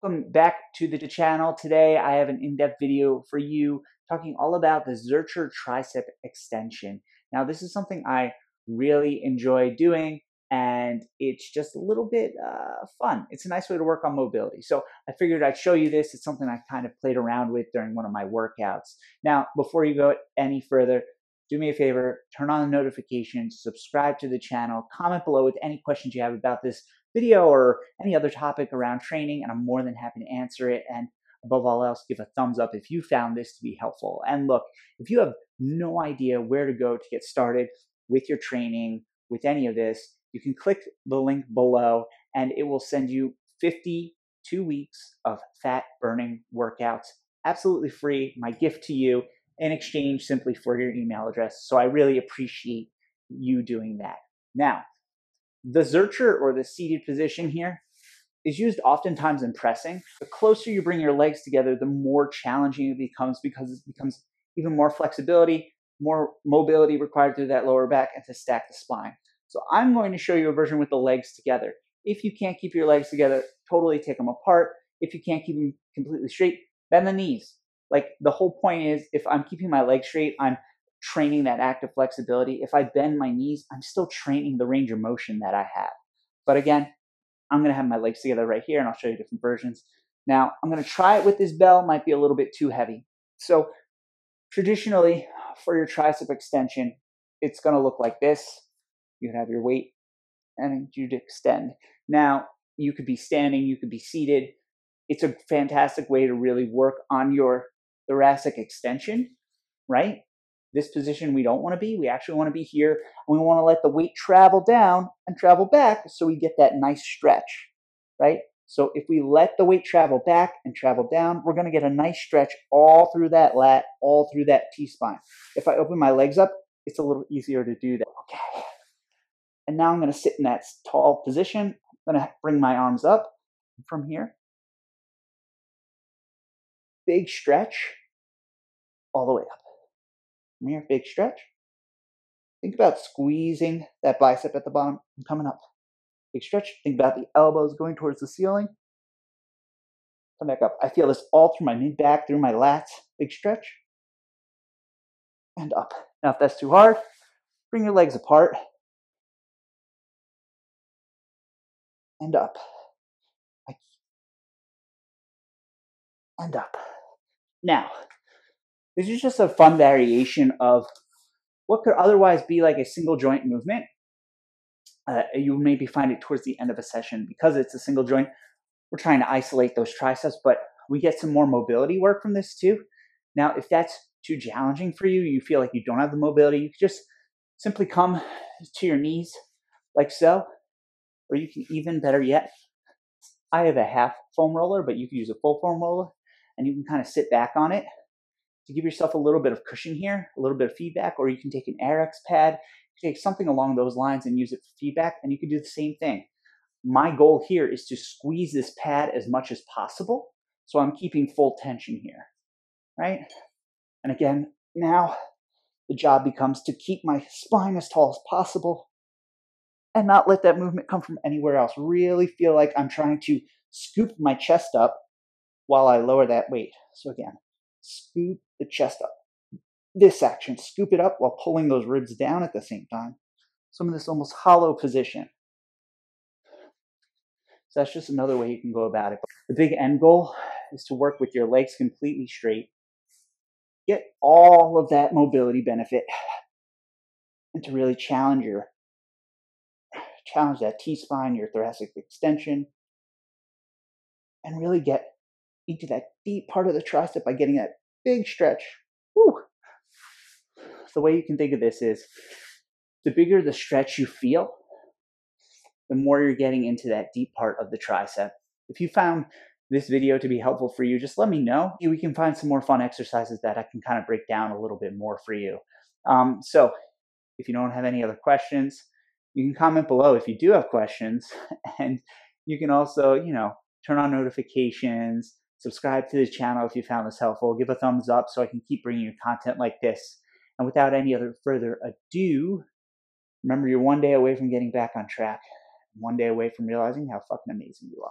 Welcome back to the channel. Today I have an in-depth video for you talking all about the Zercher tricep extension. Now this is something I really enjoy doing, and it's just a little bit fun. It's a nice way to work on mobility. So I figured I'd show you this. It's something I kind of played around with during one of my workouts. Now before you go any further, do me a favor, turn on the notifications, subscribe to the channel, comment below with any questions you have about this video or any other topic around training, and I'm more than happy to answer it. And above all else, give a thumbs up if you found this to be helpful. And look, if you have no idea where to go to get started with your training, with any of this, you can click the link below and it will send you 52 weeks of fat burning workouts, absolutely free, my gift to you, in exchange simply for your email address. So I really appreciate you doing that. Now, the Zercher, or the seated position here, is used oftentimes in pressing. The closer you bring your legs together, the more challenging it becomes, because it becomes even more flexibility, more mobility required through that lower back, and to stack the spine. So I'm going to show you a version with the legs together. If you can't keep your legs together, totally take them apart. If you can't keep them completely straight, bend the knees. Like, the whole point is, if I'm keeping my legs straight, I'm training that active flexibility. If I bend my knees, I'm still training the range of motion that I have. But again, I'm going to have my legs together right here, and I'll show you different versions. Now, I'm going to try it with this bell. It might be a little bit too heavy. So traditionally, for your tricep extension, it's going to look like this. You have your weight, and you'd extend. Now, you could be standing, you could be seated. It's a fantastic way to really work on your thoracic extension, right? This position we don't want to be. We actually want to be here, and we want to let the weight travel down and travel back so we get that nice stretch, right? So if we let the weight travel back and travel down, we're going to get a nice stretch all through that lat, all through that T-spine. If I open my legs up, it's a little easier to do that. Okay. And now I'm going to sit in that tall position. I'm going to bring my arms up from here. Big stretch all the way up. From here, big stretch. Think about squeezing that bicep at the bottom and coming up. Big stretch. Think about the elbows going towards the ceiling. Come back up. I feel this all through my mid-back, through my lats. Big stretch. And up. Now, if that's too hard, bring your legs apart. And up. And up. Now, this is just a fun variation of what could otherwise be like a single joint movement. You maybe find it towards the end of a session. Because it's a single joint, we're trying to isolate those triceps, but we get some more mobility work from this too. Now, if that's too challenging for you, you feel like you don't have the mobility, you can just simply come to your knees like so, or you can, even better yet, I have a half foam roller, but you can use a full foam roller, and you can kind of sit back on it to give yourself a little bit of cushion here, a little bit of feedback. Or you can take an Air-X pad, take something along those lines and use it for feedback, and you can do the same thing. My goal here is to squeeze this pad as much as possible, so I'm keeping full tension here, right? And again, now the job becomes to keep my spine as tall as possible and not let that movement come from anywhere else. Really feel like I'm trying to scoop my chest up while I lower that weight. So again, scoop the chest up. This action, scoop it up while pulling those ribs down at the same time. Some of this almost hollow position. So that's just another way you can go about it. The big end goal is to work with your legs completely straight, get all of that mobility benefit, and to really challenge that T-spine, your thoracic extension, and really get into that deep part of the tricep by getting that big stretch. Woo! The way you can think of this is, the bigger the stretch you feel, the more you're getting into that deep part of the tricep. If you found this video to be helpful for you, just let me know. We can find some more fun exercises that I can kind of break down a little bit more for you. So if you don't have any other questions, you can comment below if you do have questions. And you can also, turn on notifications, subscribe to the channel if you found this helpful, give a thumbs up so I can keep bringing you content like this. And without any further ado, remember, you're one day away from getting back on track, one day away from realizing how fucking amazing you are.